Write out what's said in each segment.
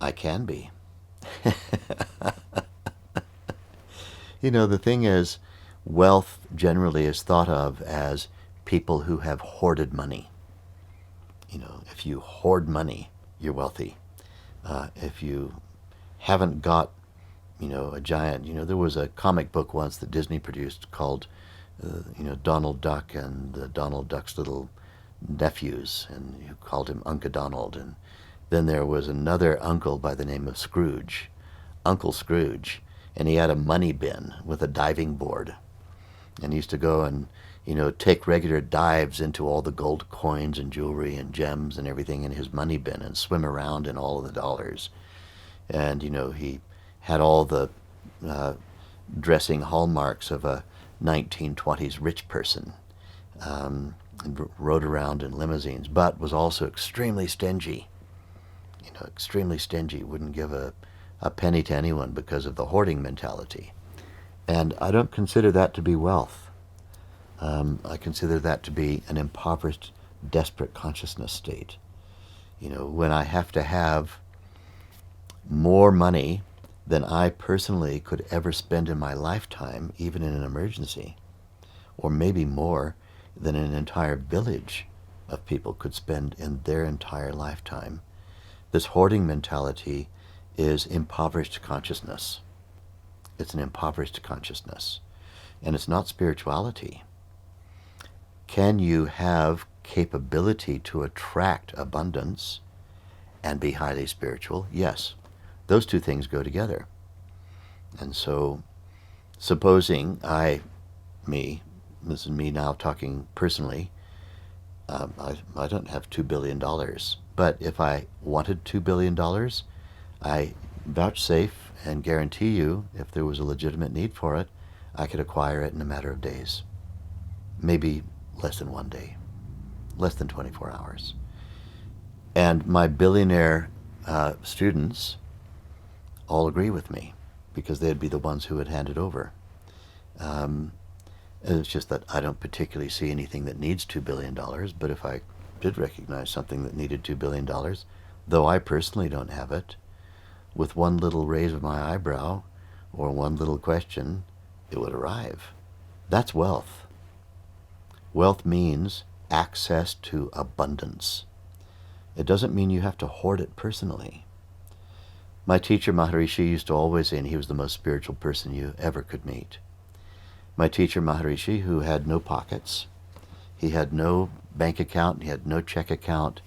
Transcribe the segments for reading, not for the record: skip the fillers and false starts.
I can be. The thing is, wealth generally is thought of as people who have hoarded money. If you hoard money, you're wealthy. If you haven't got, a giant, there was a comic book once that Disney produced called, Donald Duck and Donald Duck's little nephews, and you called him Unca Donald. And then there was another uncle by the name of Scrooge, Uncle Scrooge, and he had a money bin with a diving board. And he used to go and, take regular dives into all the gold coins and jewelry and gems and everything in his money bin and swim around in all of the dollars. And, he had all the dressing hallmarks of a 1920s rich person. And rode around in limousines, but was also extremely stingy. Extremely stingy, wouldn't give a penny to anyone because of the hoarding mentality. And I don't consider that to be wealth. I consider that to be an impoverished, desperate consciousness state. When I have to have more money than I personally could ever spend in my lifetime, even in an emergency, or maybe more than an entire village of people could spend in their entire lifetime. This hoarding mentality is impoverished consciousness. It's an impoverished consciousness. And it's not spirituality. Can you have capability to attract abundance and be highly spiritual? Yes. Those two things go together. And so, supposing this is me now talking personally, I don't have $2 billion. But if I wanted $2 billion, I vouchsafe and guarantee you, if there was a legitimate need for it, I could acquire it in a matter of days. Maybe less than one day. Less than 24 hours. And my billionaire students all agree with me because they'd be the ones who would hand it over. It's just that I don't particularly see anything that needs $2 billion, but if I did recognize something that needed $2 billion, though I personally don't have it, with one little raise of my eyebrow or one little question, it would arrive. That's wealth. Wealth means access to abundance. It doesn't mean you have to hoard it personally. My teacher Maharishi used to always say, and he was the most spiritual person you ever could meet. My teacher Maharishi, who had no pockets, he had no bank account, he had no check account,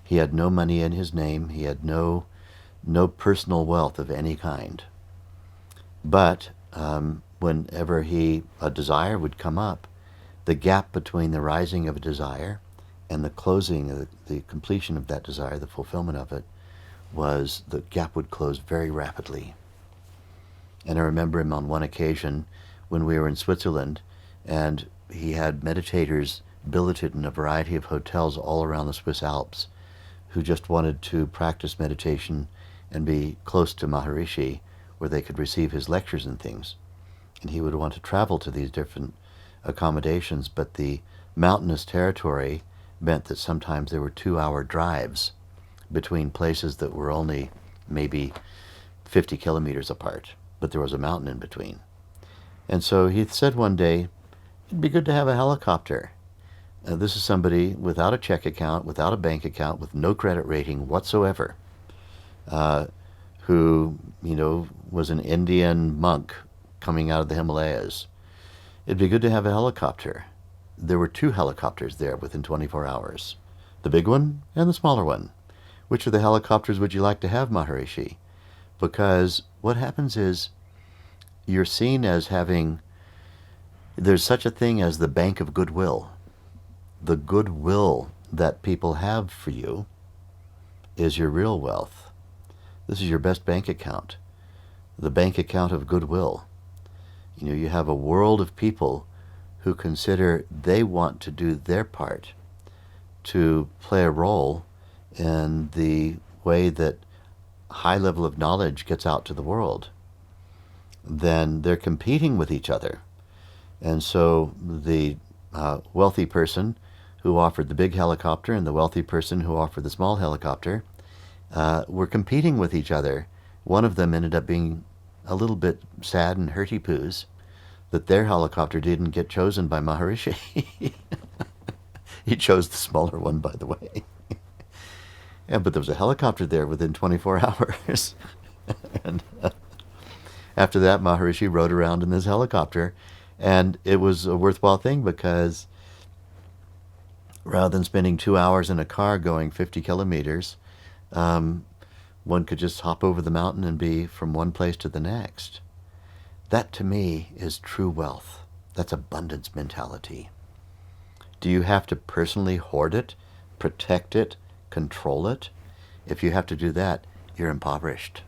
he had no money in his name, he had no personal wealth of any kind. But whenever a desire would come up, the gap between the rising of a desire and the closing, the completion of that desire, the fulfillment of it, was the gap would close very rapidly. And I remember him on one occasion when we were in Switzerland, and he had meditators billeted in a variety of hotels all around the Swiss Alps who just wanted to practice meditation and be close to Maharishi where they could receive his lectures and things. And he would want to travel to these different accommodations, but the mountainous territory meant that sometimes there were 2-hour drives between places that were only maybe 50 kilometers apart, but there was a mountain in between. And so he said one day, it'd be good to have a helicopter. This is somebody without a check account, without a bank account, with no credit rating whatsoever, who, was an Indian monk coming out of the Himalayas. It'd be good to have a helicopter. There were 2 helicopters there within 24 hours. The big one and the smaller one. Which of the helicopters would you like to have, Maharishi? Because what happens is you're seen as there's such a thing as the bank of goodwill. The goodwill that people have for you is your real wealth. This is your best bank account. The bank account of goodwill. You have a world of people who consider they want to do their part to play a role in the way that high level of knowledge gets out to the world. Then they're competing with each other. And so the wealthy person who offered the big helicopter and the wealthy person who offered the small helicopter were competing with each other. One of them ended up being a little bit sad and hurty-poos that their helicopter didn't get chosen by Maharishi. He chose the smaller one, by the way. Yeah, but there was a helicopter there within 24 hours. And after that, Maharishi rode around in this helicopter, and it was a worthwhile thing because rather than spending 2 hours in a car going 50 kilometers, one could just hop over the mountain and be from one place to the next. That, to me, is true wealth. That's abundance mentality. Do you have to personally hoard it, protect it, control it? If you have to do that, you're impoverished.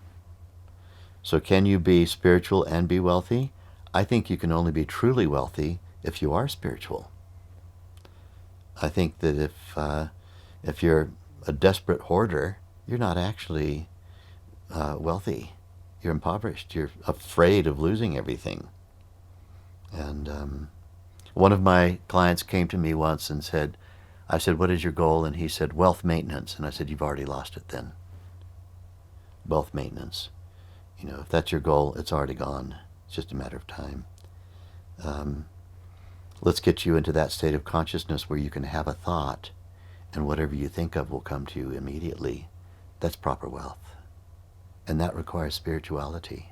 So can you be spiritual and be wealthy? I think you can only be truly wealthy if you are spiritual. I think that if you're a desperate hoarder, you're not actually wealthy. You're impoverished. You're afraid of losing everything. And one of my clients came to me once and said, I said, what is your goal? And he said, wealth maintenance. And I said, you've already lost it then. Wealth maintenance. If that's your goal, it's already gone. It's just a matter of time. Let's get you into that state of consciousness where you can have a thought and whatever you think of will come to you immediately. That's proper wealth. And that requires spirituality.